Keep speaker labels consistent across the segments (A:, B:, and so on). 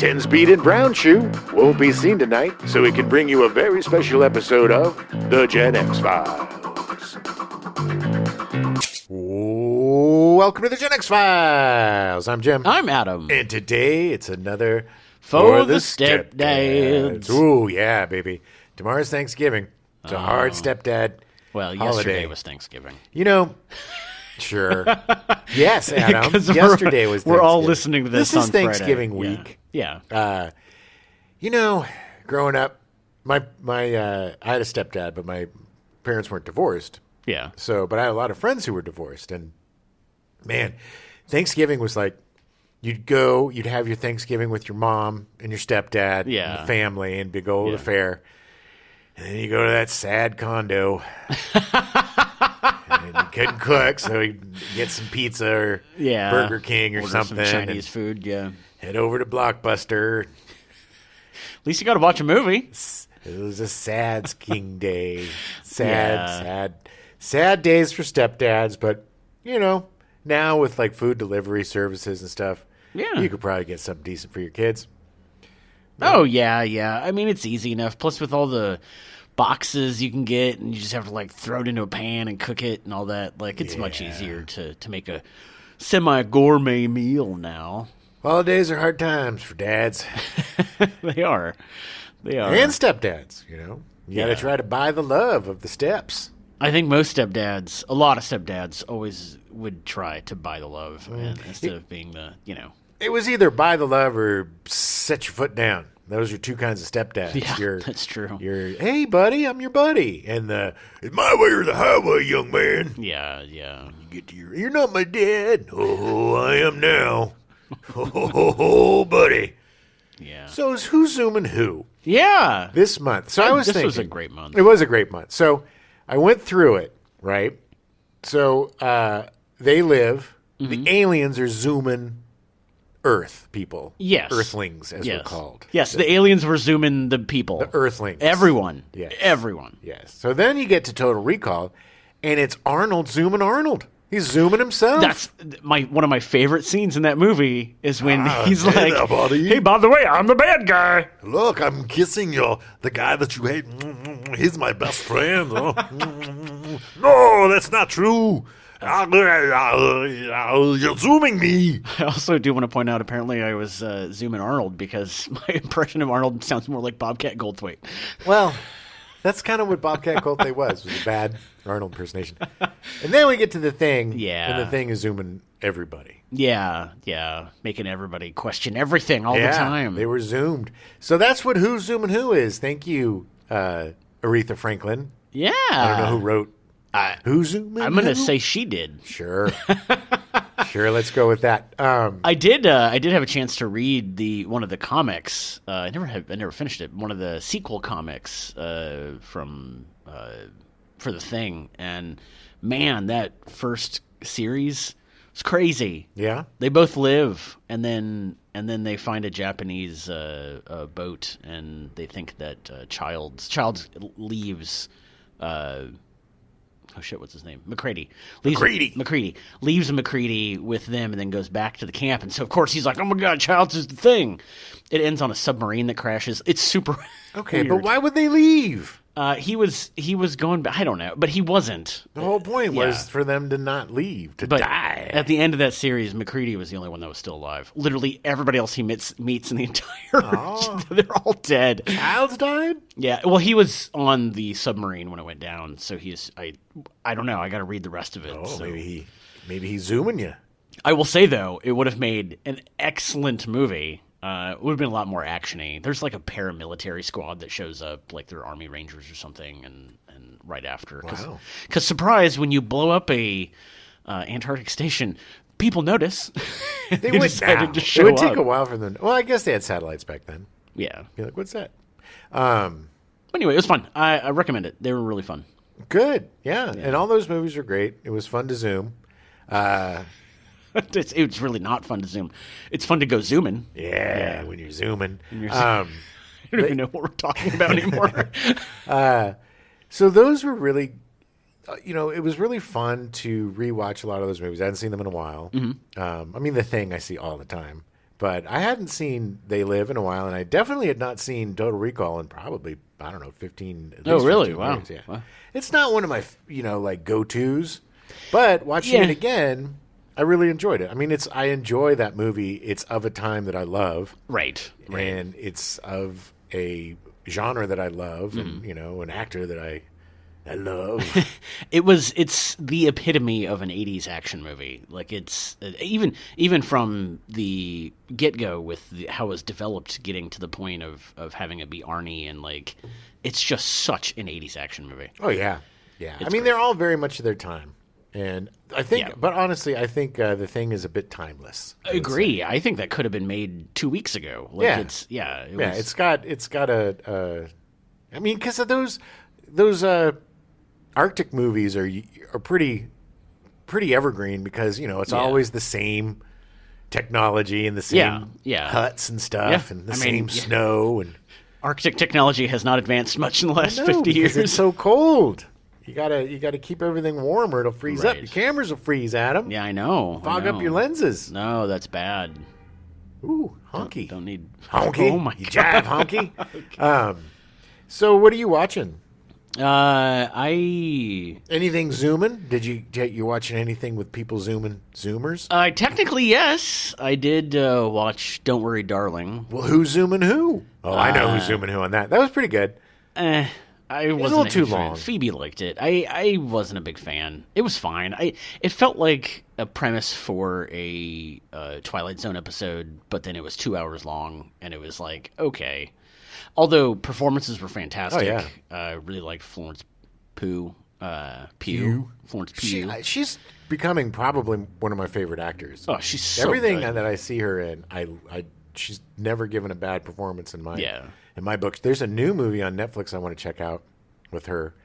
A: 10-speed and brown shoe won't be seen tonight, so we can bring you a very special episode of The Gen X Files. Welcome to The Gen X Files. I'm Jim.
B: I'm Adam.
A: And today it's another
B: For the Stepdads.
A: Ooh, yeah, baby. Tomorrow's Thanksgiving. It's a hard stepdad
B: Well,
A: holiday.
B: yesterday was Thanksgiving.
A: You know, sure. Yes, Adam. Yesterday was Thanksgiving.
B: We're all listening to this on Friday.
A: This is Thanksgiving week.
B: Yeah.
A: You know, growing up, I had a stepdad, but my parents weren't divorced.
B: Yeah.
A: But I had a lot of friends who were divorced. And, man, Thanksgiving was like, you'd have your Thanksgiving with your mom and your stepdad and the family and big old affair. And then you go to that sad condo. And you couldn't cook, so you get some pizza or Burger King or
B: Order
A: something.
B: Some Chinese food,
A: Head over to Blockbuster.
B: At least you got to watch a movie.
A: It was a sad King Day. Sad days for stepdads. But, you know, now with like food delivery services and stuff, you could probably get something decent for your kids.
B: Oh, yeah. I mean, it's easy enough. Plus, with all the boxes you can get, and you just have to, like, throw it into a pan and cook it and all that. Like, it's much easier to make a semi-gourmet meal now.
A: Holidays are hard times for dads.
B: They are.
A: And stepdads, you know. You got to try to buy the love of the steps.
B: I think a lot of stepdads always would try to buy the love instead of being the, you know.
A: It was either buy the love or set your foot down. Those are two kinds of stepdads.
B: Yeah, that's true.
A: Hey, buddy, I'm your buddy. And it's my way or the highway, young man.
B: Yeah.
A: You get to you're not my dad. Oh, I am now. Oh, buddy.
B: Yeah.
A: So is Who's Zoomin' Who?
B: Yeah.
A: This month. So I was thinking.
B: This was a great month.
A: It was a great month. So I went through it, right? So they live. The aliens are zooming Earth people.
B: Yes.
A: Earthlings, as we're called.
B: Yes, the aliens were zooming the people.
A: The Earthlings.
B: Everyone.
A: Yes.
B: Everyone.
A: Yes. So then you get to Total Recall, and it's Arnold zooming Arnold. He's zooming himself.
B: That's one of my favorite scenes in that movie is when he's like,
A: there, buddy.
B: hey, by the way, I'm the bad guy.
A: Look, I'm kissing the guy that you hate. He's my best friend. No, that's not true. You're zooming me.
B: I also do want to point out, apparently I was zooming Arnold because my impression of Arnold sounds more like Bobcat Goldthwait.
A: Well, that's kind of what Bobcat Goldthwait was a bad Arnold impersonation. And then we get to the thing, and the thing is zooming everybody.
B: Yeah, making everybody question everything all the time.
A: They were zoomed. So that's what Who's Zoomin' Who is. Thank you, Aretha Franklin.
B: Yeah.
A: I don't know who wrote Who's Zoomin' Who?
B: I'm going to say she did.
A: Sure. Sure, let's go with that.
B: I did have a chance to read one of the comics. I never finished it. One of the sequel comics from for the Thing, and man, that first series was crazy. Yeah, they both live, and then they find a Japanese boat, and they think that Childs leaves. Oh shit! What's his name? McCready. McCready leaves McCready with them, and then goes back to the camp. And so, of course, he's like, "Oh my God, Childs is the thing." It ends on a submarine that crashes. It's super.
A: Okay,
B: weird.
A: but why would they leave?
B: He was going back. I don't know, but he wasn't.
A: The whole point was for them to not leave, to die.
B: At the end of that series, McCready was the only one that was still alive. Literally, everybody else he meets in the entire they're all dead.
A: Childs died?
B: Yeah. Well, he was on the submarine when it went down, so he's. I don't know. I got to read the rest of it.
A: Oh, so. Maybe he's zooming you.
B: I will say though, it would have made an excellent movie. It would have been a lot more actiony. There's like a paramilitary squad that shows up, like they're Army Rangers or something, and right after. Because surprise, when you blow up a Antarctic station, people notice.
A: They would decided to show up. It would take a while for them. Well, I guess they had satellites back then.
B: Yeah.
A: You're like, what's that?
B: Anyway, it was fun. I recommend it. They were really fun.
A: Good. Yeah. And all those movies are great. It was fun to zoom.
B: It's really not fun to zoom. It's fun to go zooming.
A: Yeah, when you're zooming.
B: I don't even know what we're talking about anymore.
A: So those were really, it was really fun to rewatch a lot of those movies. I hadn't seen them in a while. Mm-hmm. I mean, The Thing I see all the time. But I hadn't seen They Live in a while, and I definitely had not seen Total Recall in probably, I don't know, 15 at least.
B: Oh, really?
A: 15
B: Wow.
A: years, yeah.
B: Wow.
A: It's not one of my, like go-tos, but watching it again, I really enjoyed it. I mean, I enjoy that movie. It's of a time that I love.
B: Right.
A: And it's of a genre that I love and, an actor that I love.
B: It's the epitome of an 80s action movie. Like, it's even from the get-go with how it was developed, getting to the point of having it be Arnie, and like, it's just such an 80s action movie.
A: Oh yeah. I mean, they're all very much of their time. And I think, but honestly, I think The Thing is a bit timeless.
B: I agree. I think that could have been made 2 weeks ago. Like, it's got a. I mean, because of those Arctic movies are pretty evergreen, because it's always the same technology and the same huts and stuff and the same snow, and Arctic technology has not advanced much in the last 50 years.
A: It's so cold. You gotta keep everything warm or it'll freeze up. Your cameras will freeze, Adam.
B: Yeah, I know.
A: Fog up your lenses.
B: No, that's bad.
A: Ooh, honky.
B: Don't need
A: honky.
B: Oh my god,
A: you jive, honky. Okay. So what are you watching? Anything Zoomin? Did you watching anything with people Zoomers?
B: Technically, yes. I did watch Don't Worry, Darling.
A: Well, who's zooming who? Oh, I know who's zooming who on that. That was pretty good.
B: I wasn't
A: a little too long.
B: Phoebe liked it. I wasn't a big fan. It was fine. It felt like a premise for a Twilight Zone episode, but then it was 2 hours long, and it was like, okay. Although performances were fantastic.
A: Oh, yeah.
B: I really liked Florence Pugh. Florence Pugh.
A: She's becoming probably one of my favorite actors.
B: Oh, she's so
A: everything
B: good.
A: that I see her in. She's never given a bad performance in my books. There's a new movie on Netflix I want to check out with her.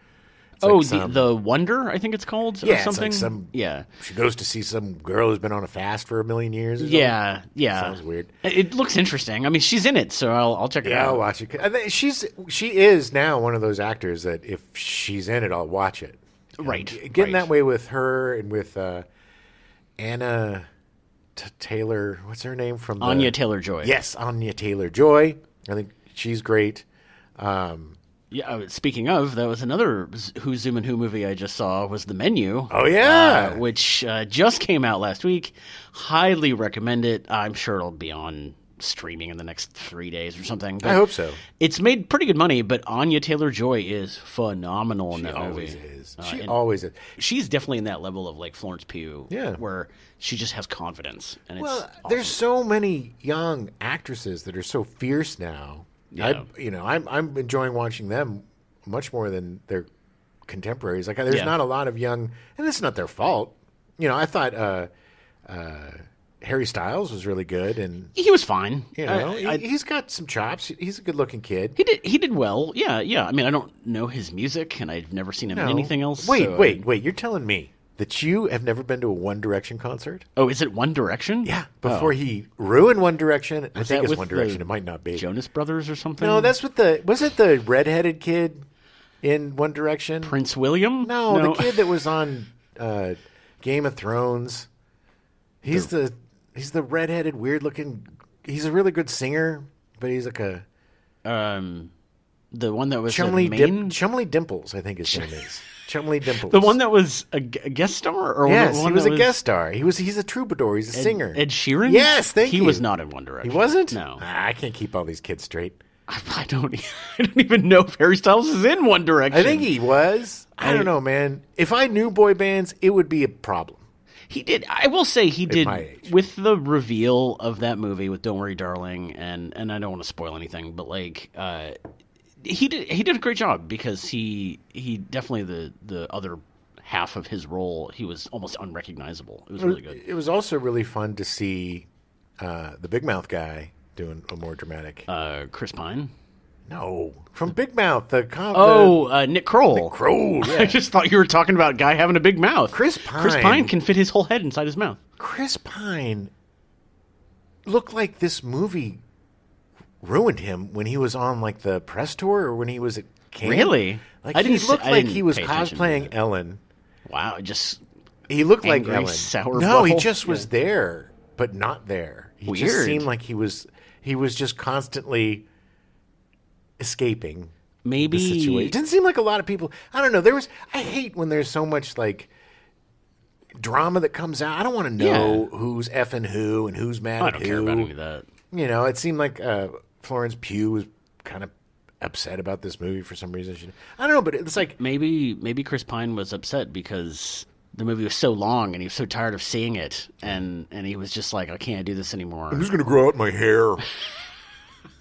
A: It's
B: the Wonder, I think it's called, or something.
A: She goes to see some girl who's been on a fast for a million years.
B: Yeah.
A: Sounds weird.
B: It looks interesting. I mean, she's in it, so I'll check it out.
A: Yeah, I'll watch it. I think she is now one of those actors that if she's in it, I'll watch it.
B: Right.
A: Getting that way with her and with Anna Taylor. What's her name from
B: Anya Taylor-Joy?
A: Yes, Anya Taylor-Joy. I think she's great.
B: Speaking of, that was another Who's Zoomin' Who movie I just saw, was The Menu.
A: Oh, yeah.
B: Which just came out last week. Highly recommend it. I'm sure it'll be on streaming in the next 3 days or something. But
A: I hope so.
B: It's made pretty good money, but Anya Taylor-Joy is phenomenal in that movie.
A: She always is.
B: She's definitely in that level of like Florence Pugh,
A: yeah,
B: where she just has confidence. And it's awesome.
A: There's so many young actresses that are so fierce now.
B: Yeah.
A: I'm enjoying watching them much more than their contemporaries. Like, there's not a lot of young, and it's not their fault. I thought Harry Styles was really good, and
B: he was fine.
A: He's got some chops. He's a good-looking kid.
B: He did well. Yeah. I mean, I don't know his music, and I've never seen him in anything else.
A: Wait. You're telling me that you have never been to a One Direction concert?
B: Oh, is it One Direction?
A: Yeah, before he ruined One Direction. I think it's One Direction. It might not be.
B: Jonas Brothers or something?
A: No, that's with was it the redheaded kid in One Direction?
B: Prince William?
A: No, the kid that was on Game of Thrones. He's the redheaded, weird-looking... He's a really good singer, but he's like a...
B: The one that was
A: Chumley Dimples, I think his name is. Chumley Dimples.
B: The one that was a guest star? Or
A: yes, he was a guest star. He's a troubadour. He's a singer.
B: Ed Sheeran?
A: Yes, thank you.
B: He was not in One Direction.
A: He wasn't?
B: No.
A: I can't keep all these kids straight.
B: I don't even know if Harry Styles is in One Direction.
A: I think he was. I don't know, man. If I knew boy bands, it would be a problem.
B: He did. I will say he did with the reveal of that movie with Don't Worry, Darling, and I don't want to spoil anything, but like he did a great job, because he definitely the other half of his role, he was almost unrecognizable. It was really good.
A: It was also really fun to see the Big Mouth guy doing a more dramatic.
B: Chris Pine.
A: No, from Big Mouth. Nick
B: Kroll.
A: Nick Kroll. Yeah.
B: I just thought you were talking about a guy having a big mouth.
A: Chris
B: Pine can fit his whole head inside his mouth.
A: Chris Pine looked like this movie ruined him when he was on like the press tour, or when he was at camp.
B: Really?
A: Like, he looked like he was cosplaying Ellen.
B: Wow,
A: he looked
B: angry,
A: like Ellen.
B: Sour
A: no, he just was there. but not there. He
B: Weird.
A: just seemed like he was just constantly escaping
B: maybe
A: the situation. It didn't seem like a lot of people. I don't know. I hate when there's so much like drama that comes out. I don't want to know who's effing who and who's mad at who.
B: I don't care about any of that.
A: It seemed like Florence Pugh was kind of upset about this movie for some reason. I don't know, but it's like
B: maybe Chris Pine was upset because the movie was so long and he was so tired of seeing it, and he was just like, I can't do this anymore.
A: I'm just going to grow out my hair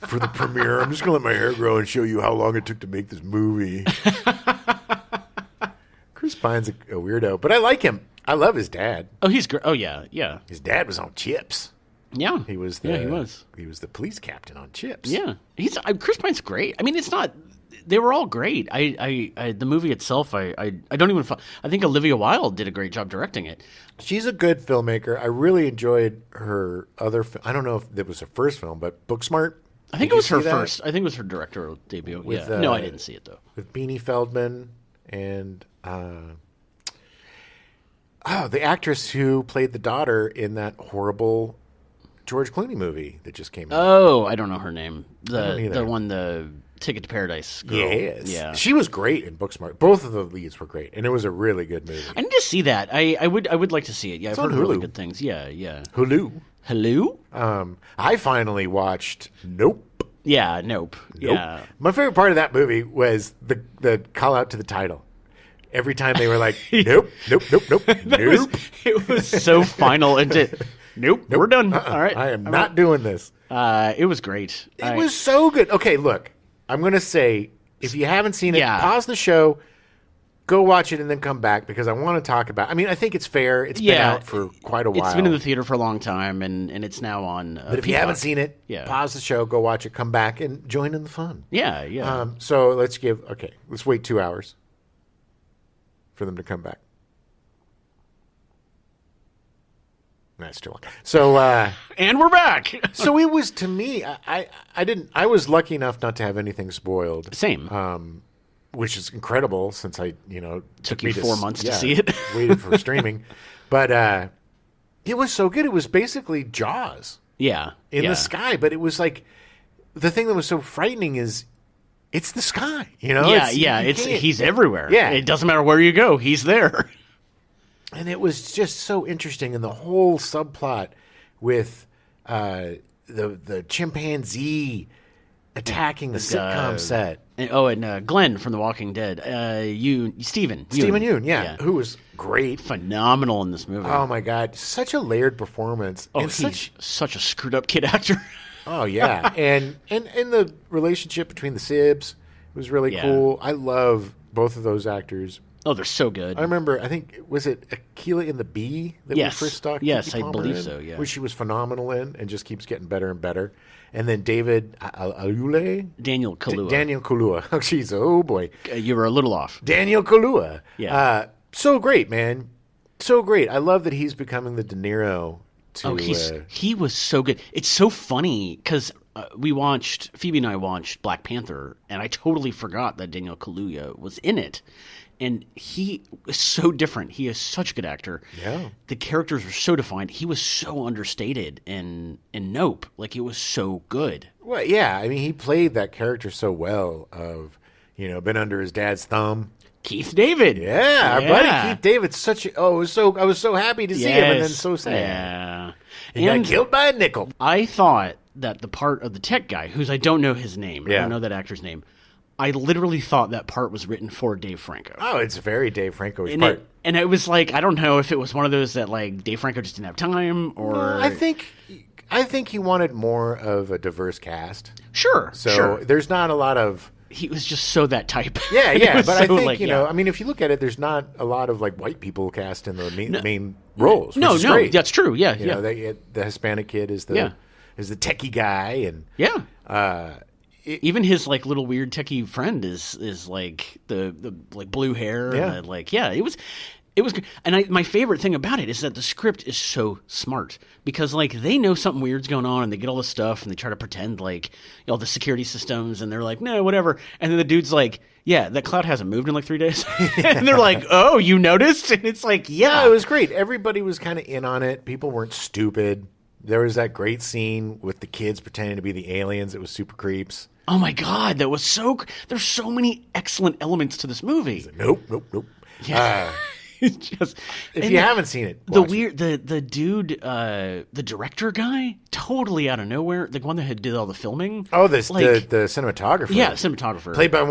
A: for the premiere. I'm just going to let my hair grow and show you how long it took to make this movie. Chris Pine's a weirdo, but I like him. I love his dad.
B: Oh, he's great. Oh, yeah.
A: His dad was on Chips.
B: Yeah.
A: He was
B: he was.
A: He was the police captain on Chips.
B: Yeah. Chris Pine's great. I mean, it's not... They were all great. The movie itself, I don't even... I think Olivia Wilde did a great job directing it.
A: She's a good filmmaker. I really enjoyed her other... I don't know if it was her first film, but Booksmart.
B: I think it was her first. I think it was her directorial debut. No, I didn't see it, though.
A: With Beanie Feldman and... the actress who played the daughter in that horrible George Clooney movie that just came out.
B: Oh, I don't know her name. The Ticket to Paradise girl.
A: Yes.
B: Yeah.
A: She was great in Booksmart. Both of the leads were great, and it was a really good movie.
B: I need to see that. I would like to see it. Yeah,
A: it's
B: I've heard
A: on Hulu.
B: really good things. Yeah.
A: Hulu? I finally watched Nope.
B: Yeah, Nope. Yeah.
A: My favorite part of that movie was the call out to the title. Every time they were like, nope.
B: It was so final. Nope, we're done. All right.
A: I am not doing this.
B: It was great.
A: It was so good. Okay, look, I'm going to say, if you haven't seen it, pause the show, go watch it, and then come back, because I want to talk about it. I mean, I think it's fair. It's been out for quite a while.
B: It's been in the theater for a long time, and it's now on
A: But if you haven't seen it, pause the show, go watch it, come back, and join in the fun.
B: Yeah.
A: So let's wait 2 hours for them to come back. That's still on. So
B: and we're back.
A: So it was, to me, I was lucky enough not to have anything spoiled.
B: Same.
A: Which is incredible, since I
B: took you 4 months to see it.
A: Waited for streaming. But it was so good. It was basically Jaws.
B: Yeah.
A: In the sky, but it was like, the thing that was so frightening is it's the sky,
B: he's everywhere.
A: Yeah.
B: It doesn't matter where you go, he's there.
A: And it was just so interesting, and the whole subplot with the chimpanzee attacking the sitcom set.
B: And Glenn from The Walking Dead. Stephen
A: Yeun, who was great.
B: Phenomenal in this movie.
A: Oh, my God. Such a layered performance.
B: Oh, and he's such a screwed-up kid actor.
A: Oh, yeah. and the relationship between the Sibs was really cool. I love both of those actors.
B: Oh, they're so good.
A: I remember, I think, was it Akilah and the Bee that we first saw?
B: Yes, I believe so, yeah.
A: Which she was phenomenal in and just keeps getting better and better. And then David Alule?
B: Daniel Kaluuya.
A: Daniel Kaluuya. Oh, jeez. Oh, boy.
B: You were a little off.
A: Daniel Kaluuya.
B: Yeah.
A: So great, man. So great. I love that he's becoming the De Niro.
B: He was so good. It's so funny because Phoebe and I watched Black Panther, and I totally forgot that Daniel Kaluuya was in it. And he is so different. He is such a good actor.
A: Yeah.
B: The characters are so defined. He was so understated in Nope. Like, it was so good.
A: Well, yeah. I mean, he played that character so well of, been under his dad's thumb.
B: Keith David.
A: Yeah, our buddy Keith David's I was so happy to see him, and then so sad.
B: Yeah.
A: He got killed by a nickel.
B: I thought that the part of the tech guy, I don't know his name. I don't know that actor's name. I literally thought that part was written for Dave Franco.
A: Oh, it's very Dave Franco's part.
B: And it was like, I don't know if it was one of those that, like, Dave Franco just didn't have time, or...
A: No, I think he wanted more of a diverse cast.
B: Sure,
A: So there's not a lot of...
B: He was just so that type.
A: Yeah, but I think, I mean, if you look at it, there's not a lot of, like, white people cast in the main roles, which is great.
B: That's true, yeah.
A: The Hispanic kid is the techie guy, and...
B: even his like little weird techie friend is like the like blue hair. And it was good. And my favorite thing about it is that the script is so smart, because like they know something weird's going on and they get all this stuff and they try to pretend like all the security systems, and they're like, no, whatever. And then the dude's like, yeah, that cloud hasn't moved in like 3 days. And they're like, oh, you noticed? And it's like, yeah.
A: It was great. Everybody was kind of in on it. People weren't stupid. There was that great scene with the kids pretending to be the aliens. It was super creeps.
B: Oh my God, that was so. There's so many excellent elements to this movie.
A: Nope.
B: Yeah.
A: Just if you haven't seen it,
B: the dude, the director guy, totally out of nowhere. The one that did all the filming.
A: Oh, the cinematographer.
B: Yeah, cinematographer.
A: Played by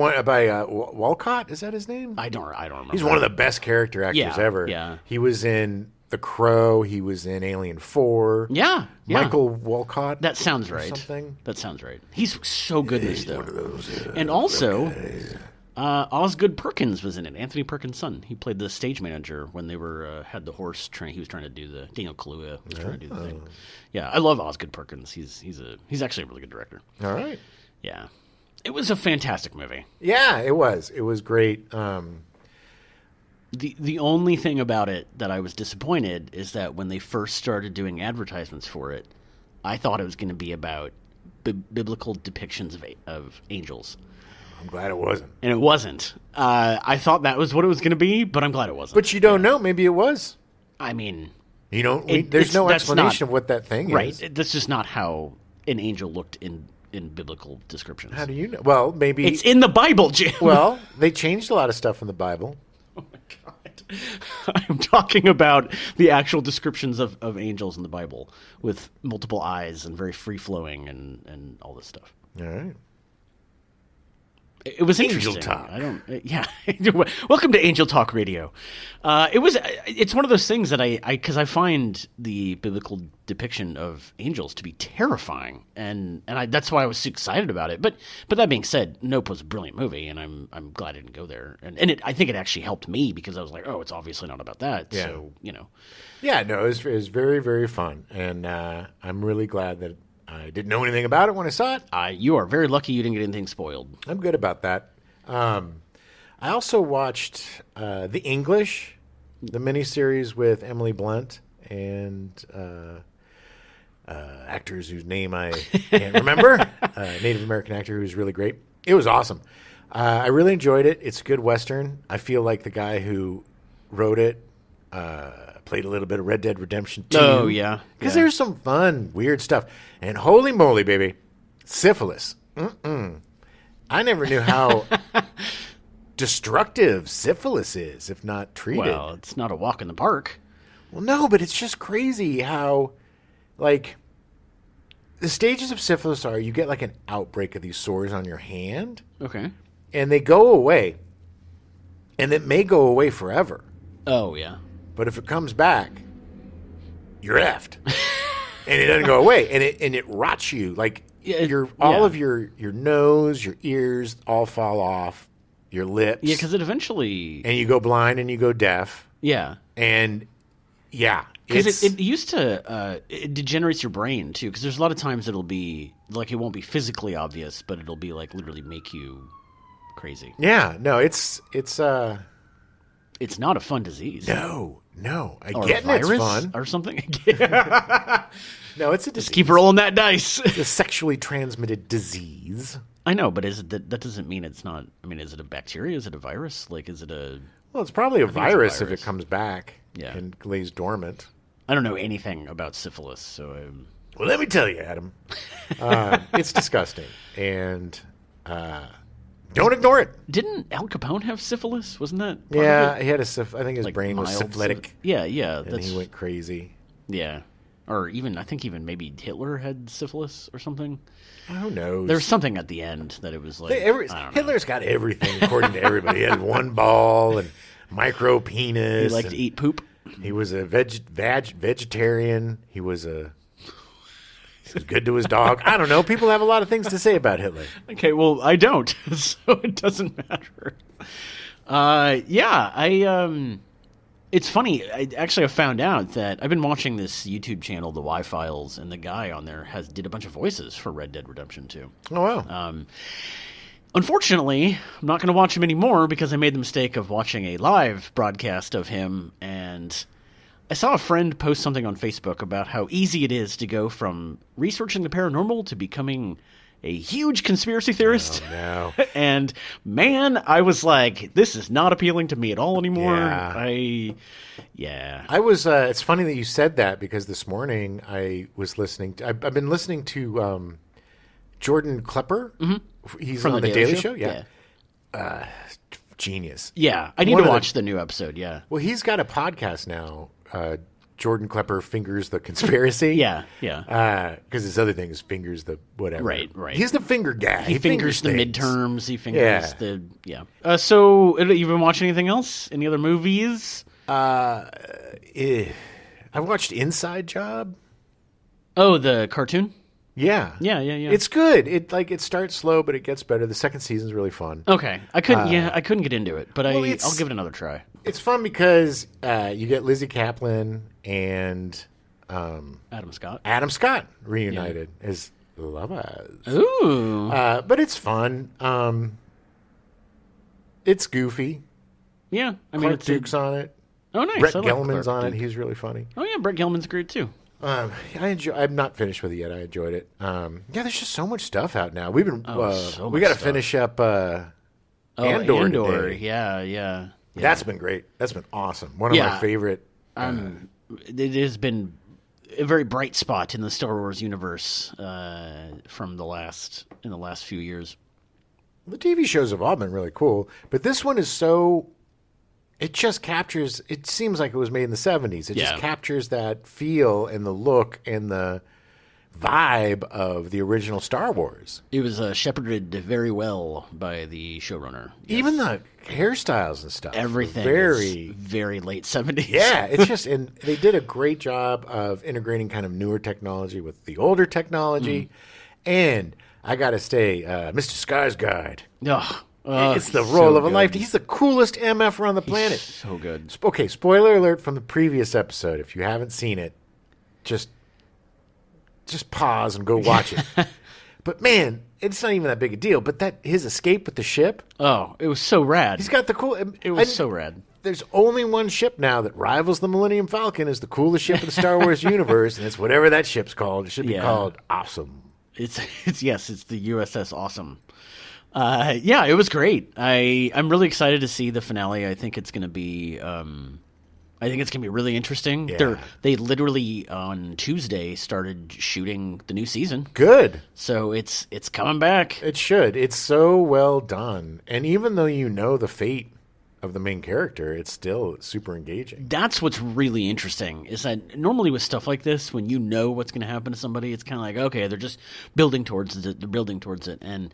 A: Walcott. Is that his name?
B: I don't remember.
A: He's one of the best character actors ever.
B: Yeah.
A: He was in The Crow. He was in Alien 4.
B: Yeah.
A: Michael Walcott.
B: That sounds right.
A: Something.
B: That sounds right. He's so good in this stuff.
A: One of those,
B: and also. Osgood Perkins was in it. Anthony Perkins' son. He played the stage manager when they had the horse train. He was trying to do the Daniel Kaluuya was trying to do the thing. Yeah, I love Osgood Perkins. He's actually a really good director.
A: All right.
B: Yeah, it was a fantastic movie.
A: Yeah, it was. It was great.
B: The only thing about it that I was disappointed is that when they first started doing advertisements for it, I thought it was going to be about biblical depictions of angels.
A: I'm glad it wasn't.
B: And it wasn't. I thought that was what it was going to be, but I'm glad it wasn't.
A: But you don't know. Maybe it was.
B: I mean...
A: You don't. There's no explanation of what that thing is.
B: Right. That's just not how an angel looked in biblical descriptions.
A: How do you know? Well, maybe...
B: It's in the Bible, Jim.
A: Well, they changed a lot of stuff in the Bible.
B: Oh, my God. I'm talking about the actual descriptions of angels in the Bible with multiple eyes and very free-flowing and all this stuff.
A: All right.
B: It was interesting.
A: Angel Talk.
B: Yeah. Welcome to Angel Talk Radio. It's one of those things that because I find the biblical depiction of angels to be terrifying, and that's why I was so excited about it. But that being said, Nope was a brilliant movie, and I'm glad I didn't go there. And I think it actually helped me because I was like, oh, it's obviously not about that. Yeah. So
A: Yeah, no, it was very, very fun, and I'm really glad that I didn't know anything about it when I saw it.
B: You are very lucky you didn't get anything spoiled.
A: I'm good about that. I also watched The English, the miniseries with Emily Blunt and actors whose name I can't remember. Native American actor who was really great. It was awesome. I really enjoyed it. It's a good Western. I feel like the guy who wrote it played a little bit of Red Dead Redemption 2.
B: Oh, yeah.
A: Because there's some fun, weird stuff. And holy moly, baby, syphilis. I never knew how destructive syphilis is if not treated.
B: Well, it's not a walk in the park.
A: Well, no, but it's just crazy how, like, the stages of syphilis are you get, like, an outbreak of these sores on your hand.
B: Okay.
A: And they go away. And it may go away forever.
B: Oh, yeah.
A: But if it comes back, you're effed. And it doesn't go away. And it rots you. Like, all of your nose, your ears all fall off, your lips.
B: Yeah, because it eventually...
A: And you go blind and you go deaf.
B: Yeah.
A: And, yeah.
B: Because it used to... it degenerates your brain, too. Because there's a lot of times it'll be... Like, it won't be physically obvious, but it'll be, like, literally make you crazy.
A: Yeah. No, it's
B: not a fun disease.
A: No. I
B: or
A: get
B: it's
A: fun.
B: Or something.
A: No, it's a disease.
B: Just keep rolling that dice.
A: It's a sexually transmitted disease.
B: I know, but that doesn't mean it's not... I mean, is it a bacteria? Is it a virus? Like, is it a...
A: Well, it's probably a virus if it comes back and lays dormant.
B: I don't know anything about syphilis, so...
A: Well, let me tell you, Adam. It's disgusting. And don't ignore it.
B: Didn't Al Capone have syphilis? Wasn't that
A: Yeah, he had I think his brain was syphilitic.
B: Yeah.
A: And he went crazy.
B: Yeah. Or I think maybe Hitler had syphilis or something.
A: Who knows?
B: There was something at the end that it was like...
A: Hitler's got everything, according to everybody. He had one ball and micro penis.
B: He liked to eat poop.
A: He was a vegetarian. He was good to his dog. I don't know. People have a lot of things to say about Hitler.
B: Okay, well, I don't, so it doesn't matter. It's funny. I found out that I've been watching this YouTube channel, The Y-Files, and the guy on there did a bunch of voices for Red Dead Redemption 2.
A: Oh, wow.
B: Unfortunately, I'm not going to watch him anymore because I made the mistake of watching a live broadcast of him, and I saw a friend post something on Facebook about how easy it is to go from researching the paranormal to becoming a huge conspiracy theorist.
A: Oh, no.
B: And man, I was like, this is not appealing to me at all anymore.
A: I was. It's funny that you said that because this morning I was listening. I've been listening to Jordan Klepper. Mm-hmm. He's
B: from
A: on the Daily Show. Yeah. Genius.
B: Yeah, I need to watch the new episode. Yeah.
A: Well, he's got a podcast now. Jordan Klepper fingers the conspiracy.
B: Yeah.
A: Because his other thing is fingers the whatever.
B: Right.
A: He's the finger guy.
B: He fingers the midterms. He fingers the so, you've been watching anything else? Any other movies?
A: I watched Inside Job.
B: Oh, the cartoon.
A: Yeah. It's good. It starts slow, but it gets better. The second season's really fun.
B: Okay, I couldn't get into it, but I'll give it another try.
A: It's fun because you get Lizzie Kaplan and
B: Adam
A: Scott reunited as lovers.
B: Ooh,
A: but it's fun. It's goofy.
B: Yeah, I mean,
A: Clark Duke's on it.
B: Oh, nice.
A: Brett Gelman's on it. He's really funny.
B: Oh yeah, Brett Gelman's great too.
A: I'm not finished with it yet. I enjoyed it. There's just so much stuff out now. We've been we got to finish up Andor today.
B: Yeah.
A: That's been great. That's been awesome. One of my favorite.
B: It has been a very bright spot in the Star Wars universe from the last few years.
A: The TV shows have all been really cool, but this one is so. It just captures. It seems like it was made in the 70s. It just captures that feel and the look and the vibe of the original Star Wars.
B: It was shepherded very well by the showrunner. Yes.
A: Even the hairstyles and stuff.
B: Everything
A: very,
B: very late 70s.
A: Yeah, it's just, and they did a great job of integrating kind of newer technology with the older technology. And I got to say, Mr. Skarsgård. It's the role of a life. He's the coolest MFer on the planet.
B: So good.
A: Okay, spoiler alert from the previous episode. If you haven't seen it, just pause and go watch it. But man, it's not even that big a deal. But his escape with the ship.
B: Oh, it was so rad.
A: He's got the cool.
B: It was so rad.
A: There's only one ship now that rivals the Millennium Falcon as the coolest ship in the Star Wars universe, and it's whatever that ship's called. It should be called Awesome.
B: It's the USS Awesome. It was great. I'm really excited to see the finale. I think it's going to be really interesting.
A: Yeah.
B: They literally on Tuesday started shooting the new season.
A: Good.
B: So it's coming back.
A: It should. It's so well done. And even though you know the fate of the main character, it's still super engaging.
B: That's what's really interesting is that normally with stuff like this, when you know what's going to happen to somebody, it's kind of like, okay, they're just building towards it. They're building towards it. And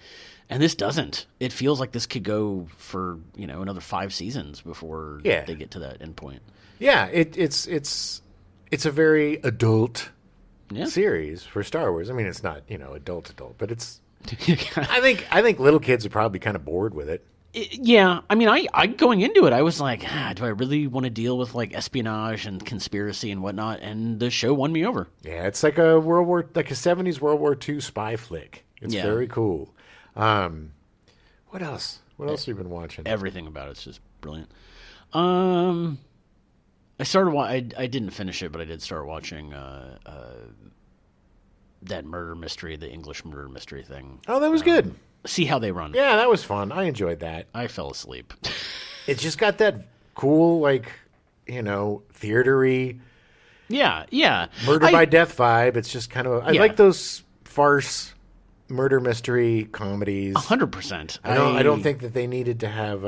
B: this doesn't. It feels like this could go for, another 5 seasons before they get to that end point.
A: Yeah, it's a very adult series for Star Wars. I mean, it's not, adult, but it's I think little kids are probably kind of bored with it.
B: Yeah, I mean, I going into it, I was like, do I really want to deal with like espionage and conspiracy and whatnot? And the show won me over.
A: Yeah, it's like a 70s World War II spy flick. It's very cool. What else? What else have you been watching?
B: Everything about it's just brilliant. I started. I didn't finish it, but I did start watching that murder mystery, the English murder mystery thing.
A: Oh, that was good.
B: See how they run.
A: Yeah, that was fun. I enjoyed that.
B: I fell asleep.
A: It's just got that cool, theater-y.
B: Yeah.
A: Murder by death vibe. It's just kind of. I like those farce murder mystery comedies.
B: 100%.
A: I don't think that they needed to have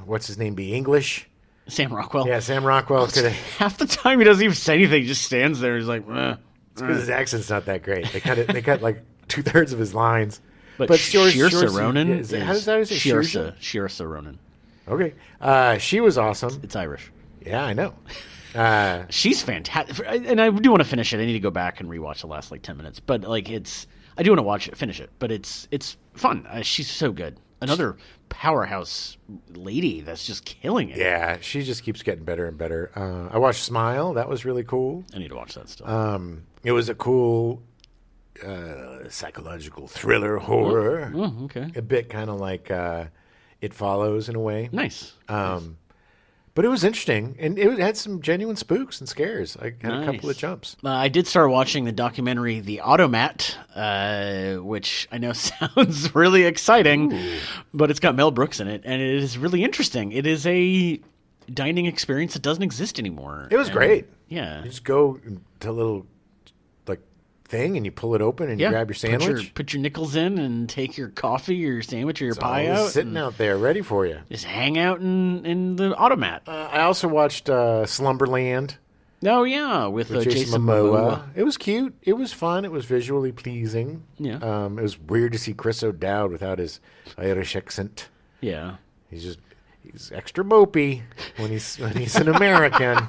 A: what's his name be English.
B: Sam Rockwell.
A: Yeah, Sam Rockwell could have.
B: Half the time he doesn't even say anything; he just stands there. He's like,
A: It's because his accent's not that great. They cut like 2/3 of his lines.
B: But Saoirse Ronan
A: how does that say?
B: Saoirse Ronan.
A: Okay, she was awesome.
B: It's Irish.
A: Yeah, I know.
B: She's fantastic, and I do want to finish it. I need to go back and rewatch the last 10 minutes. But I do want to finish it. But it's fun. She's so good. Another powerhouse lady that's just killing it.
A: Yeah, she just keeps getting better and better. I watched Smile. That was really cool.
B: I need to watch that still.
A: It was a cool psychological thriller horror.
B: Oh, okay.
A: A bit kind of like It Follows in a way.
B: Nice.
A: But it was interesting, and it had some genuine spooks and scares. I had a couple of jumps.
B: I did start watching the documentary The Automat, which I know sounds really exciting, but it's got Mel Brooks in it, and it is really interesting. It is a dining experience that doesn't exist anymore.
A: It was great.
B: Yeah.
A: You just go to a little thing and you pull it open and you grab your sandwich.
B: Put your nickels in and take your coffee or your sandwich or your pie out.
A: Sitting out there ready for you.
B: Just hang out in the automat.
A: I also watched Slumberland.
B: Oh, yeah, with Jason Momoa.
A: It was cute. It was fun. It was visually pleasing.
B: Yeah.
A: It was weird to see Chris O'Dowd without his Irish accent.
B: Yeah.
A: He's extra mopey when he's an American.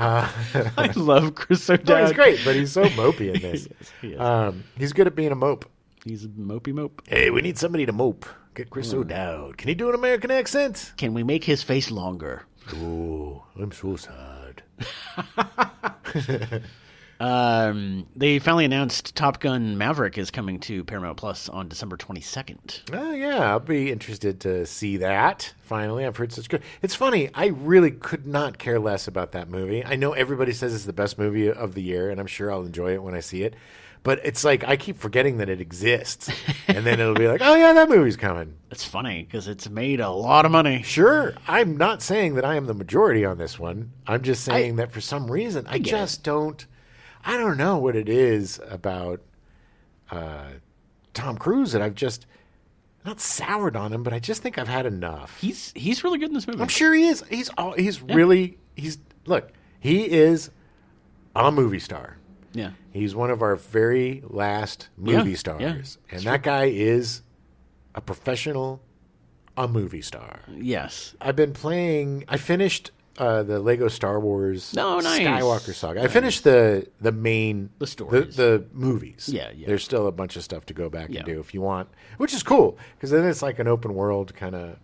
B: I love Chris O'Dowd.
A: No, he's great, but he's so mopey in this.
B: He is.
A: He's good at being a mope.
B: He's a mopey mope.
A: Hey, we need somebody to mope. Get Chris O'Dowd. Can he do an American accent?
B: Can we make his face longer?
A: Oh, I'm so sad.
B: They finally announced Top Gun Maverick is coming to Paramount Plus on December 22nd.
A: Oh, yeah. I'll be interested to see that. Finally, I've heard such good. It's funny. I really could not care less about that movie. I know everybody says it's the best movie of the year, and I'm sure I'll enjoy it when I see it. But it's like I keep forgetting that it exists. And then it'll be like, oh, yeah, that movie's coming.
B: It's funny because it's made a lot of money.
A: Sure. I'm not saying that I am the majority on this one. I'm just saying that for some reason, I just don't. I don't know what it is about Tom Cruise that I've just not soured on him, but I just think I've had enough.
B: He's really good in this movie.
A: I'm sure he is. He is a movie star.
B: Yeah.
A: He's one of our very last movie stars.
B: Yeah,
A: and that guy is a professional, a movie star.
B: Yes.
A: I finished the Lego Star Wars Skywalker saga. I finished the
B: stories.
A: the movies.
B: Yeah.
A: There's still a bunch of stuff to go back and do if you want, which is cool because then it's like an open worlds kind of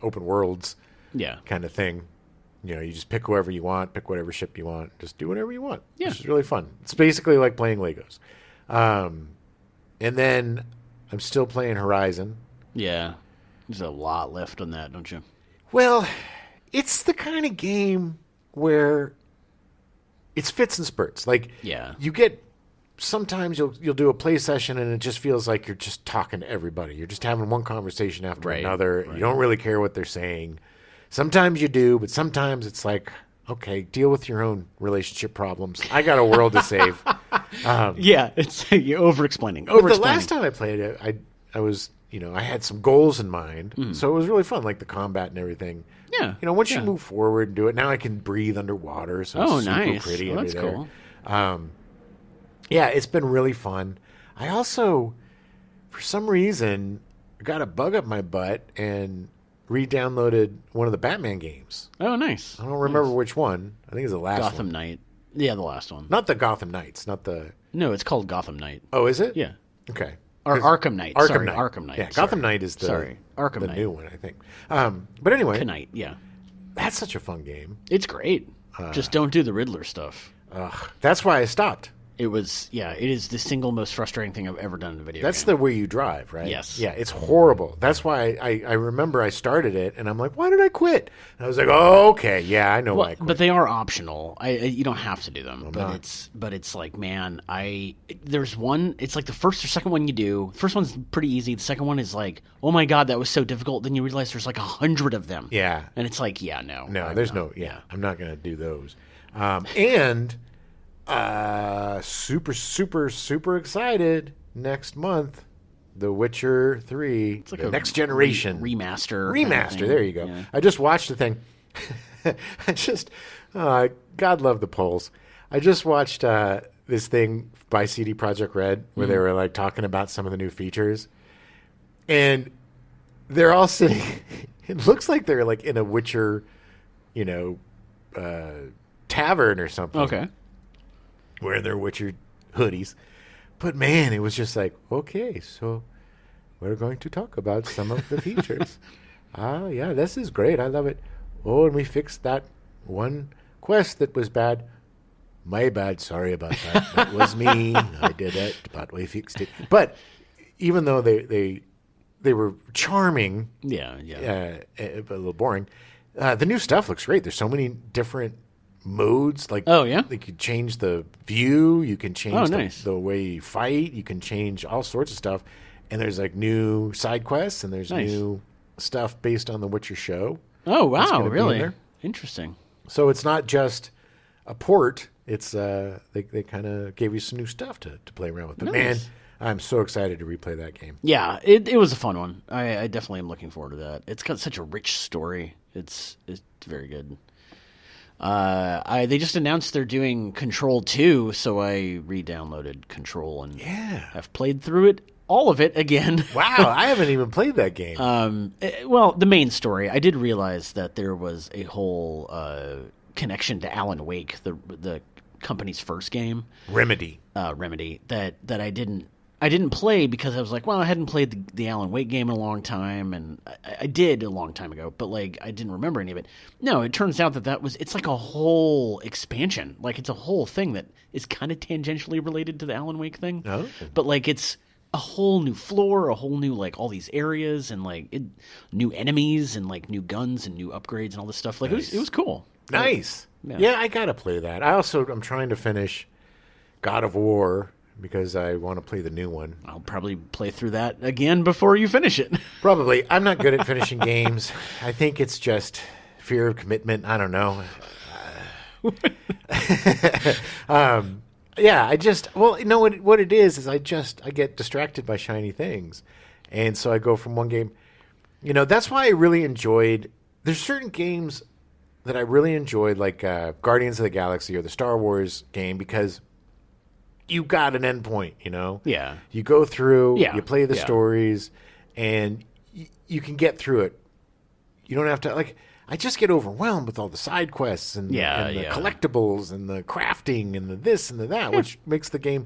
A: thing. You know, you just pick whoever you want, pick whatever ship you want, just do whatever you want.
B: Yeah.
A: Which is really fun. It's basically like playing Legos. And then I'm still playing Horizon.
B: Yeah. There's a lot left on that, don't you?
A: Well, it's the kind of game where it's fits and spurts. Like, you get sometimes you'll do a play session and it just feels like you're just talking to everybody. You're just having one conversation after another. You don't really care what they're saying. Sometimes you do, but sometimes it's like, okay, deal with your own relationship problems. I got a world to save.
B: It's you're over-explaining.
A: But the last time I played it, I was, I had some goals in mind, so it was really fun, like the combat and everything.
B: Yeah.
A: Once you move forward and do it, now I can breathe underwater, so it's super pretty under there. Cool. It's been really fun. I also, for some reason, got a bug up my butt and re-downloaded one of the Batman games.
B: Oh, nice.
A: I don't remember which one. I think it's the last
B: Gotham Knight. Yeah, the last one.
A: Not the Gotham Knights, not the...
B: No, it's called Gotham Knight.
A: Oh, is it?
B: Yeah.
A: Okay.
B: Or Arkham Knight. Arkham Knight.
A: Yeah, Gotham Knight is the new one, I think. But anyway.
B: Knight, yeah.
A: That's such a fun game.
B: It's great. Just don't do the Riddler stuff.
A: That's why I stopped.
B: It is the single most frustrating thing I've ever done in a video game.
A: That's the where you drive, right?
B: Yes.
A: Yeah, it's horrible. That's why I remember I started it, and I'm like, why did I quit? And I was like, oh, okay, yeah, I know why I quit.
B: But they are optional. You don't have to do them. But it's like, man, there's one, it's like the first or second one you do. The first one's pretty easy. The second one is like, oh my God, that was so difficult. Then you realize there's like 100 of them.
A: Yeah.
B: And it's like, no.
A: No, I'm not going to do those. Super, super, super excited next month. The Witcher 3, it's like the next generation
B: remaster.
A: There you go. Yeah. I just watched the thing. God love the polls. I just watched this thing by CD Projekt Red where they were like talking about some of the new features, and they're all sitting. It looks like they're like in a Witcher, tavern or something.
B: Okay.
A: Wearing their Witcher hoodies. But man, it was just like, okay, so we're going to talk about some of the features. Yeah, this is great. I love it. Oh, and we fixed that one quest that was bad. My bad. Sorry about that. That was me. I did it, but we fixed it. But even though they were charming,
B: a
A: little boring, The new stuff looks great. There's so many different modes. Like,
B: oh yeah,
A: you can change the view. You can change
B: nice.
A: the way you fight. You can change all sorts of stuff. And there's like new side quests and there's new stuff based on the Witcher show.
B: Oh wow, really? Interesting.
A: So it's not just a port. It's they kind of gave you some new stuff to play around with. But man, I'm so excited to replay that game.
B: Yeah, it was a fun one. I definitely am looking forward to that. It's got such a rich story. It's very good. They just announced they're doing Control 2, so I re-downloaded Control and have played through it, all of it again.
A: Wow, I haven't even played that game.
B: Well, the main story, I did realize that there was a whole connection to Alan Wake, the company's first game,
A: Remedy,
B: that I didn't play because I was like, well, I hadn't played the Alan Wake game in a long time, and I did a long time ago, but like I didn't remember any of it. No, it turns out it's like a whole expansion, like it's a whole thing that is kind of tangentially related to the Alan Wake thing.
A: Oh.
B: But like it's a whole new floor, a whole new like all these areas and like new enemies and like new guns and new upgrades and all this stuff. Like it was cool.
A: Nice. Yeah, I gotta play that. I'm trying to finish God of War because I want to play the new one.
B: I'll probably play through that again before you finish it. Probably.
A: I'm not good at finishing games. I think it's just fear of commitment. I don't know. Yeah, what it is I get distracted by shiny things. And so I go from one game. That's why I really enjoyed, there's certain games that I really enjoyed, like Guardians of the Galaxy or the Star Wars game, because you got an endpoint,
B: Yeah.
A: You go through, you play the stories, and you can get through it. You don't have to, like, I just get overwhelmed with all the side quests and the collectibles and the crafting and the this and the that, which makes the game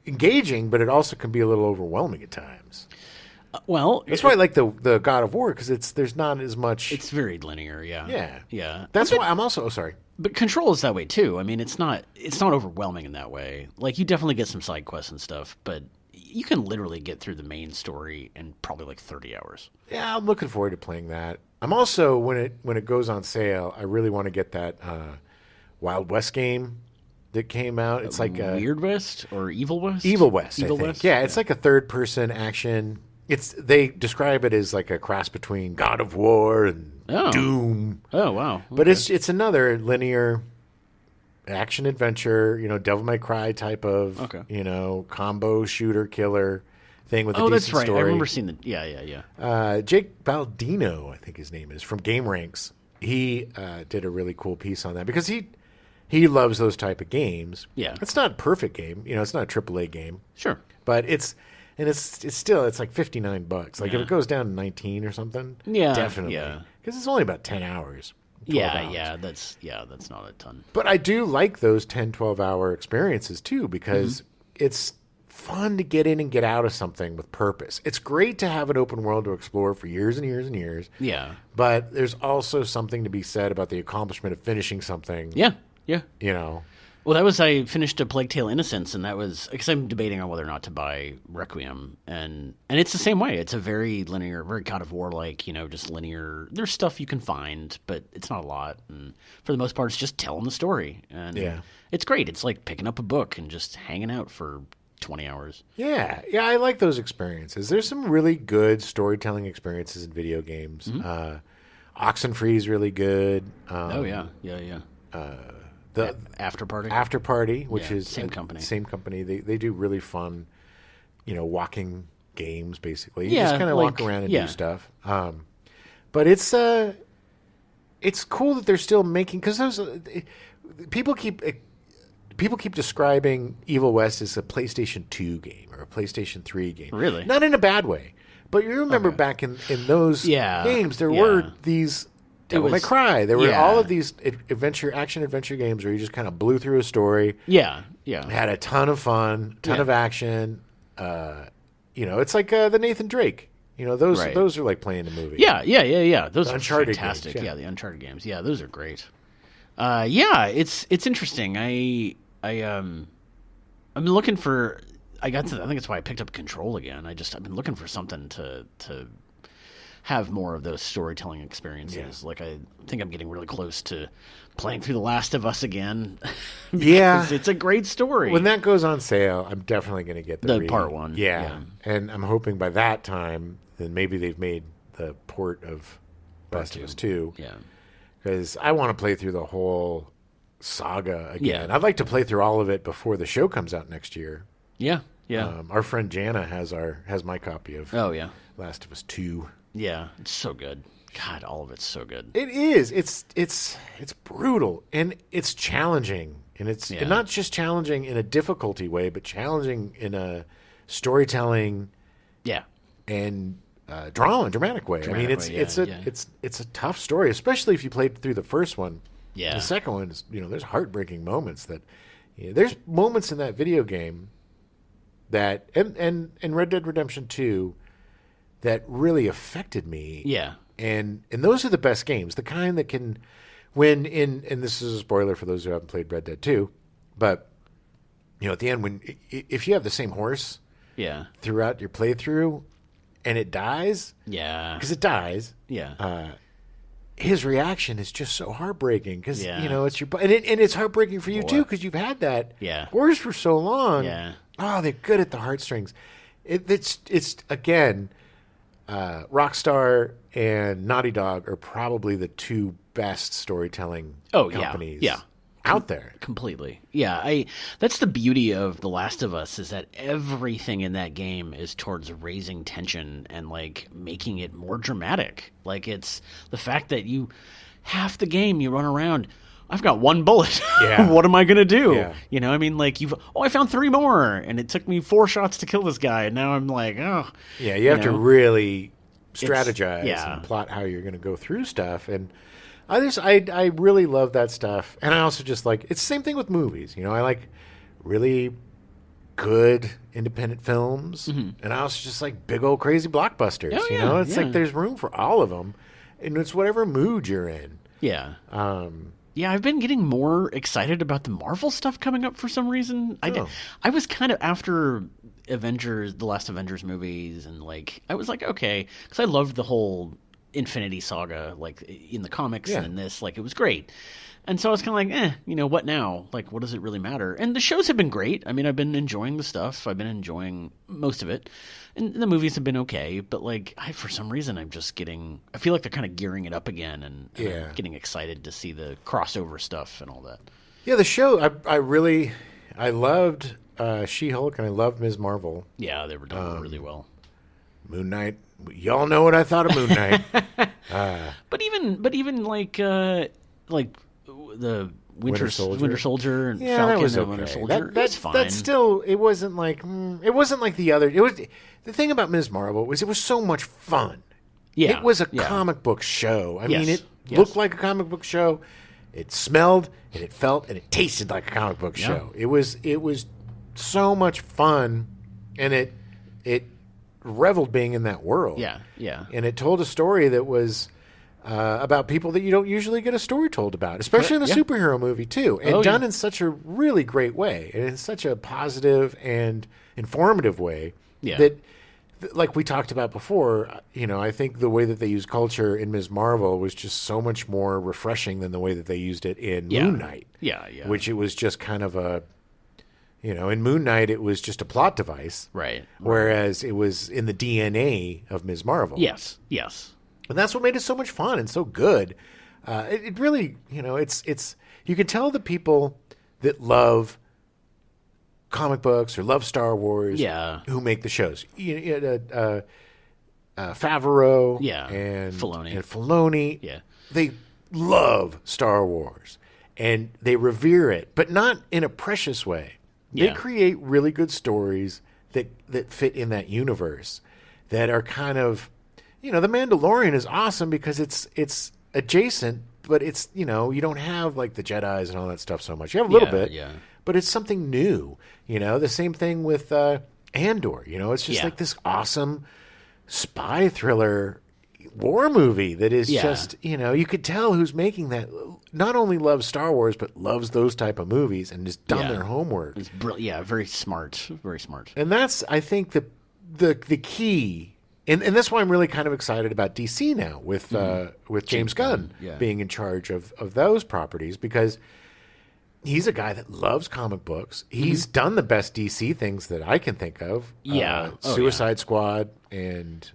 A: engaging, but it also can be a little overwhelming at times.
B: Well,
A: that's why I like the God of War, because there's not as much.
B: It's very linear,
A: yeah. That's why I'm also sorry.
B: But Control is that way too. I mean, it's not overwhelming in that way. Like you definitely get some side quests and stuff, but you can literally get through the main story in probably like 30 hours.
A: Yeah, I'm looking forward to playing that. I'm also when it goes on sale, I really want to get that Wild West game that came out. It's like
B: Weird West or Evil West.
A: Evil West.
B: Evil
A: I think.
B: West.
A: Yeah, it's like a third-person action. They describe it as like a cross between God of War and Doom.
B: Oh wow! Okay.
A: But it's another linear action adventure. Devil May Cry type of combo shooter killer thing with a decent
B: that's right.
A: story.
B: I remember seeing the
A: Jake Baldino, I think his name is, from Game Ranks. He did a really cool piece on that because he loves those type of games.
B: Yeah,
A: it's not a perfect game. It's not a AAA game.
B: Sure,
A: but it's still like $59. Like if it goes down to 19 or something, definitely. Yeah, because it's only about 10 hours.
B: That's not a ton.
A: But I do like those 10, 12-hour experiences too, because it's fun to get in and get out of something with purpose. It's great to have an open world to explore for years and years and years.
B: Yeah.
A: But there's also something to be said about the accomplishment of finishing something.
B: Yeah. Well, I finished A Plague Tale: Innocence, and that was because I'm debating on whether or not to buy Requiem, and it's the same way. It's a very linear, very God of War like, just linear. There's stuff you can find, but it's not a lot, and for the most part, it's just telling the story, and it's great. It's like picking up a book and just hanging out for 20 hours.
A: Yeah, I like those experiences. There's some really good storytelling experiences in video games. Oxenfree is really good. The
B: After
A: Party, which is
B: same company.
A: Same company. They do really fun, walking games. Basically, you just kind of walk around and do stuff. But it's cool that they're still making, because those people keep describing Evil West as a PlayStation 2 game or a PlayStation 3 game.
B: Really,
A: not in a bad way. But you remember back in those games, there were these. Devil May Cry. There were all of these action adventure games where you just kind of blew through a story.
B: Yeah.
A: Had a ton of fun, ton of action. It's like the Nathan Drake. Those are like playing the movie.
B: Yeah. Those are
A: Uncharted
B: fantastic.
A: Games,
B: the Uncharted games. Yeah, those are great. It's interesting. I'm looking for. I think that's why I picked up Control again. I've been looking for something to have more of those storytelling experiences. Like I think I'm getting really close to playing through The Last of Us again.
A: Yeah,
B: it's a great story.
A: When that goes on sale, I'm definitely going to get the
B: part 1.
A: Yeah, and I'm hoping by that time, then maybe they've made the port of Last of Us 2.
B: Yeah,
A: because I want to play through the whole saga again.
B: Yeah.
A: I'd like to play through all of it before the show comes out next year.
B: Yeah, yeah.
A: Our friend Jana has my copy of Last of Us 2.
B: Yeah, it's so good. God, all of it's so good.
A: It is. It's brutal and it's challenging, and it's not just challenging in a difficulty way, but challenging in a storytelling, and dramatic way. It's a tough story, especially if you played through the first one.
B: Yeah.
A: The second one is, there's heartbreaking moments that there's moments in that video game that and Red Dead Redemption 2 that really affected me.
B: Yeah.
A: And those are the best games, the kind that can when and this is a spoiler for those who haven't played Red Dead 2, but at the end if you have the same horse throughout your playthrough and it dies, because it dies, his reaction is just so heartbreaking because it's your and it's heartbreaking for you too because you've had that horse for so long. Oh, they're good at the heartstrings. It's again, Rockstar and Naughty Dog are probably the two best storytelling companies out there.
B: Completely. Yeah, that's the beauty of The Last of Us is that everything in that game is towards raising tension and like making it more dramatic. Like it's the fact that half the game you run around, I've got one bullet.
A: Yeah.
B: What am I going to do?
A: Yeah.
B: I mean, like I found 3 more and it took me 4 shots to kill this guy. And now I'm like, oh.
A: Yeah, you have to really strategize and plot how you're going to go through stuff. And I really love that stuff. And I also just like, it's the same thing with movies. I like really good independent films. Mm-hmm. And I also just like big old crazy blockbusters. It's like there's room for all of them. And it's whatever mood you're in.
B: Yeah. I've been getting more excited about the Marvel stuff coming up for some reason. I was kind of after the last Avengers movies, and like I was like, okay, because I loved the whole Infinity Saga, like in the comics and in this, like it was great. And so I was kind of like, what now? Like, what does it really matter? And the shows have been great. I mean, I've been enjoying the stuff. I've been enjoying most of it. And the movies have been okay. But, like, for some reason, I feel like they're kind of gearing it up again. And I'm getting excited to see the crossover stuff and all that. Yeah,
A: the show, I loved She-Hulk and I loved Ms. Marvel.
B: Yeah, they were done really well.
A: Moon Knight. Y'all know what I thought of Moon Knight.
B: But even like the Winter Soldier and Falcon
A: that was
B: and
A: okay.
B: Winter Soldier. That's fine.
A: That's still, it wasn't like the other. It was the thing about Ms. Marvel was it was so much fun.
B: Yeah,
A: it was a comic book show. I mean, it looked like a comic book show. It smelled and it felt and it tasted like a comic book show. It was so much fun, and it reveled being in that world.
B: Yeah.
A: And it told a story that was about people that you don't usually get a story told about, especially in a superhero movie too, and done in such a really great way, and in such a positive and informative way that, like we talked about before, I think the way that they used culture in Ms. Marvel was just so much more refreshing than the way that they used it in Moon Knight.
B: Yeah.
A: Which it was just kind of a, in Moon Knight it was just a plot device.
B: Right.
A: Whereas it was in the DNA of Ms. Marvel.
B: Yes.
A: And that's what made it so much fun and so good. It really, it's you can tell the people that love comic books or love Star Wars who make the shows. Favreau and Filoni. They love Star Wars and they revere it, but not in a precious way. They create really good stories that fit in that universe that are kind of, The Mandalorian is awesome because it's adjacent, but it's, you don't have like the Jedis and all that stuff so much. You have a little bit, but it's something new. The same thing with Andor. It's just like this awesome spy thriller war movie that is just, you could tell who's making that not only loves Star Wars, but loves those type of movies and has done their homework.
B: It's brilliant. Yeah, very smart. Very smart.
A: And that's, I think, the key And that's why I'm really kind of excited about DC now with James Gunn being in charge of those properties, because he's a guy that loves comic books. He's done the best DC things that I can think of. Suicide Squad and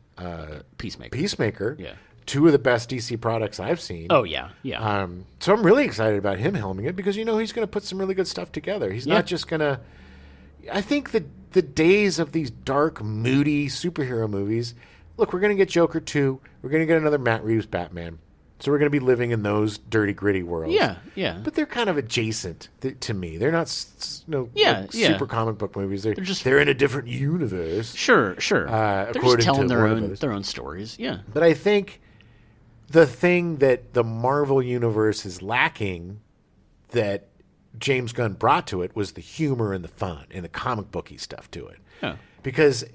A: Peacemaker. Yeah. Two of the best DC products I've seen.
B: Oh, yeah, yeah.
A: So I'm really excited about him helming it, because, he's going to put some really good stuff together. He's not just going to... I think the days of these dark, moody superhero movies... Look, we're going to get Joker 2. We're going to get another Matt Reeves Batman. So we're going to be living in those dirty, gritty worlds.
B: Yeah, yeah.
A: But they're kind of adjacent to me. They're not super comic book movies. They're in a different universe.
B: Sure. They're just telling their own stories, yeah.
A: But I think... the thing that the Marvel Universe is lacking that James Gunn brought to it was the humor and the fun and the comic booky stuff to it.
B: Oh.
A: Because,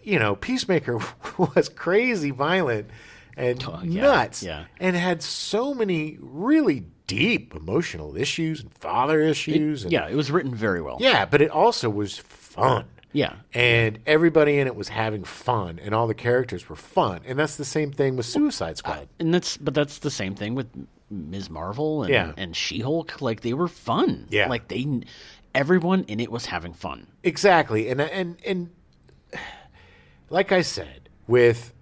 A: Peacemaker was crazy violent and nuts and had so many really deep emotional issues and father issues.
B: It was written very well.
A: Yeah, but it also was fun.
B: Yeah.
A: And everybody in it was having fun, and all the characters were fun. And that's the same thing with Suicide Squad.
B: But that's the same thing with Ms. Marvel and She-Hulk. Like, they were fun.
A: Yeah.
B: Like, everyone in it was having fun.
A: Exactly. And like I said, with,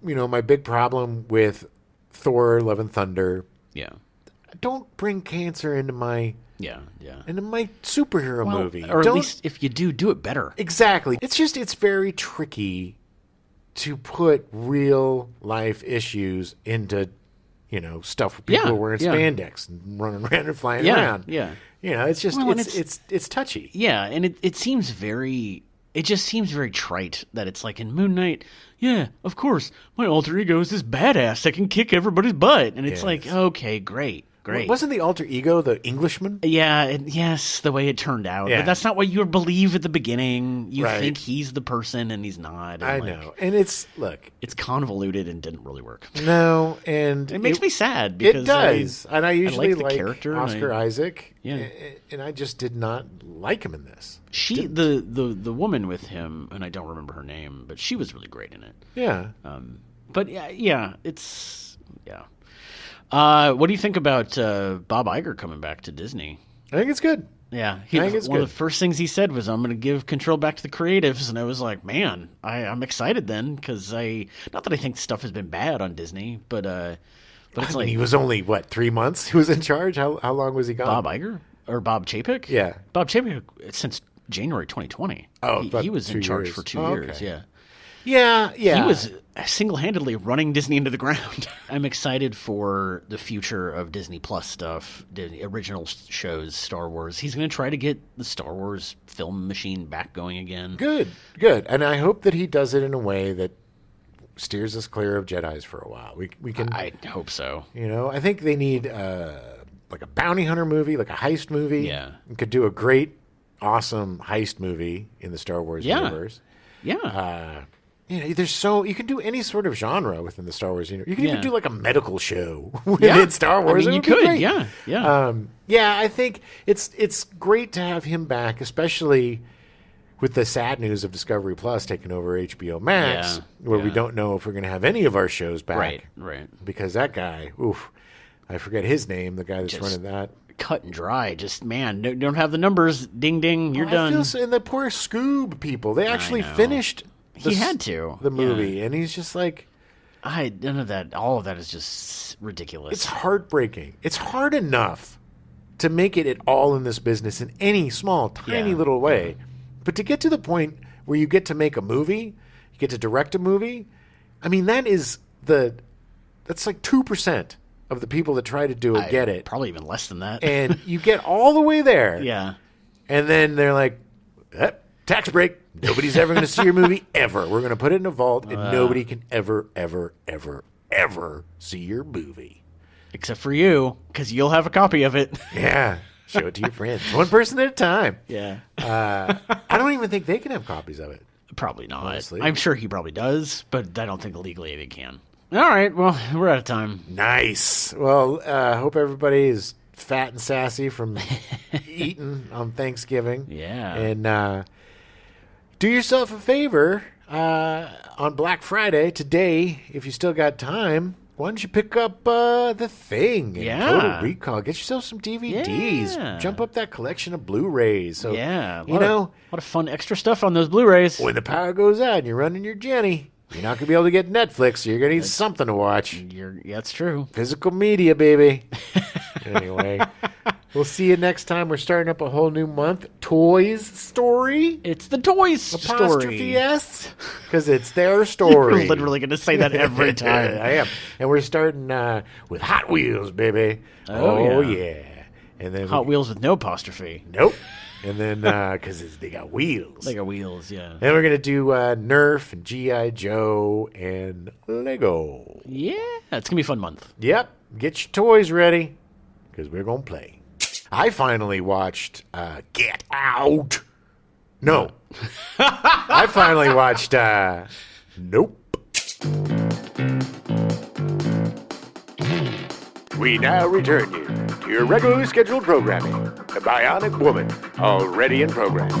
A: my big problem with Thor, Love and Thunder.
B: Yeah.
A: Don't bring cancer into my...
B: Yeah.
A: into my superhero movie.
B: Or at least if you do it better.
A: Exactly. It's very tricky to put real life issues into, stuff where people are wearing spandex and running around and flying around.
B: Yeah.
A: It's just, it's touchy.
B: Yeah, and it seems very... It just seems very trite that it's like in Moon Knight, yeah, of course, my alter ego is this badass that can kick everybody's butt. And it's like, okay, great.
A: Wasn't the alter ego the Englishman?
B: Yeah, yes, the way it turned out. Yeah. But that's not what you believe at the beginning. You think he's the person, and he's not. And
A: I know. And it's
B: convoluted and didn't really work.
A: No, and...
B: It makes me sad, because...
A: It does. And I usually
B: like the character,
A: Oscar Isaac. Yeah. And I just did not like him in this.
B: The woman with him, and I don't remember her name, but she was really great in it.
A: Yeah.
B: But it's... Yeah. What do you think about Bob Iger coming back to Disney?
A: I think it's good.
B: Yeah, one of the first things he said was, "I'm going to give control back to the creatives," and I was like, "Man, I'm excited then," because not that I think stuff has been bad on Disney, but it's
A: he was only 3 months he was in charge. How long was he gone?
B: Bob Iger or Bob Chapek?
A: Yeah,
B: Bob Chapek since January 2020.
A: Oh,
B: he was in charge for 2 years.
A: Okay.
B: Yeah.
A: Yeah.
B: He was single-handedly running Disney into the ground. I'm excited for the future of Disney Plus stuff, the original shows, Star Wars. He's going to try to get the Star Wars film machine back going again.
A: Good. And I hope that he does it in a way that steers us clear of Jedis for a while. We can.
B: I hope so.
A: I think they need a bounty hunter movie, like a heist movie.
B: Yeah.
A: We could do a great, awesome heist movie in the Star Wars universe.
B: Yeah.
A: You can do any sort of genre within the Star Wars universe. You can even do like a medical show within Star Wars.
B: I mean, you could, yeah.
A: I think it's great to have him back, especially with the sad news of Discovery Plus taking over HBO Max, where we don't know if we're going to have any of our shows back.
B: Right.
A: Because that guy, I forget his name, the guy that's running that.
B: Cut and dry. Just, man, don't have the numbers. Ding, ding, you're done.
A: And the poor Scoob people, they actually finished...
B: He had to.
A: The movie, and he's just like...
B: none of that, all of that is just ridiculous.
A: It's heartbreaking. It's hard enough to make it at all in this business in any small, tiny little way. But to get to the point where you get to make a movie, you get to direct a movie, I mean, that's like 2% of the people that try to do it get it.
B: Probably even less than that.
A: And you get all the way there.
B: Yeah.
A: And then they're like, tax break. Nobody's ever going to see your movie ever. We're going to put it in a vault, and nobody can ever, ever, ever, ever see your movie.
B: Except for you, because you'll have a copy of it.
A: Yeah. Show it to your friends. One person at a time.
B: Yeah.
A: I don't even think they can have copies of it.
B: Probably not.
A: Honestly.
B: I'm sure he probably does, but I don't think legally they can. All right. Well, we're out of time.
A: Nice. Well, hope everybody is fat and sassy from eating on Thanksgiving.
B: Yeah.
A: And do yourself a favor. on Black Friday today, if you still got time, why don't you pick up The Thing and Total Recall? Get yourself some DVDs.
B: Yeah.
A: Jump up that collection of Blu-rays. So,
B: a lot of fun extra stuff on those Blu-rays.
A: When the power goes out and you're running your Jenny, you're not going to be able to get Netflix, so you're going to need something to watch.
B: That's true.
A: Physical media, baby. Anyway, we'll see you next time. We're starting up a whole new month. Toys Story.
B: It's the Toys Story.
A: Apostrophe S, because it's their story.
B: You're literally going to say that every time.
A: I am. And we're starting with Hot Wheels, baby. Oh yeah. And then
B: Hot Wheels with no apostrophe.
A: Nope. And then, because they got wheels.
B: They got wheels, yeah.
A: And we're going to do Nerf and G.I. Joe and Lego.
B: Yeah, it's going to be a fun month.
A: Yep. Get your toys ready, because we're going to play. I finally watched Get Out. No. I finally watched Nope. We now return you to your regularly scheduled programming. The Bionic Woman, already in progress.